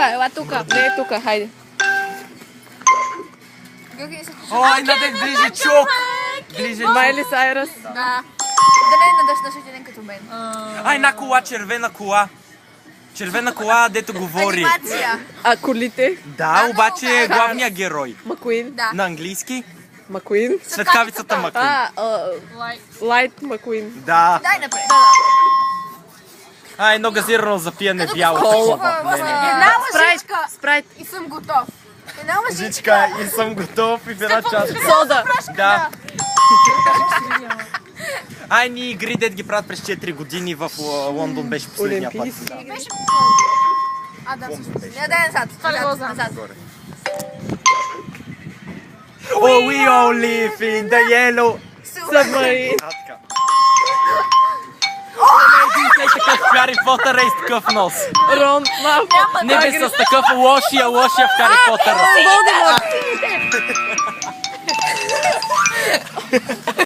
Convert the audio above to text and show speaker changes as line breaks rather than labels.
ела тука. Не е тука, хайде.
Ой, Надек ближе чук! Ближе чук!
Майли Сайрас.
Да. Да не надаш на същия ден като мен.
Ай, една кола, червена кола. Червена кола, дето говори.
Анимация.
А колите?
Да, обаче е главният герой.
Макуин.
Да.
На английски?
Макуин.
Светкавицата Макуин.
Лайт Макуин.
Да.
Дай напред.
Ай, едно газирано за пиене бяло.
Една лъжичка.
Спрайт.
И съм готов. Една лъжичка.
Жичка, и съм готов и в една чашка.
Сода.
Да. Ай, ни игри, дед ги правят през 4 години в Лондон беше последния път.
Олимпийски.
Да.
Беше А, да, всъщност. Не, дай назад. Назад.
Oh, we all live in the yellow.
Submarine.
Един такъв в Хари Потър е с такъв нос.
Рон.
Не бе с такъв лошия в Хари Потър.
Волдеморт.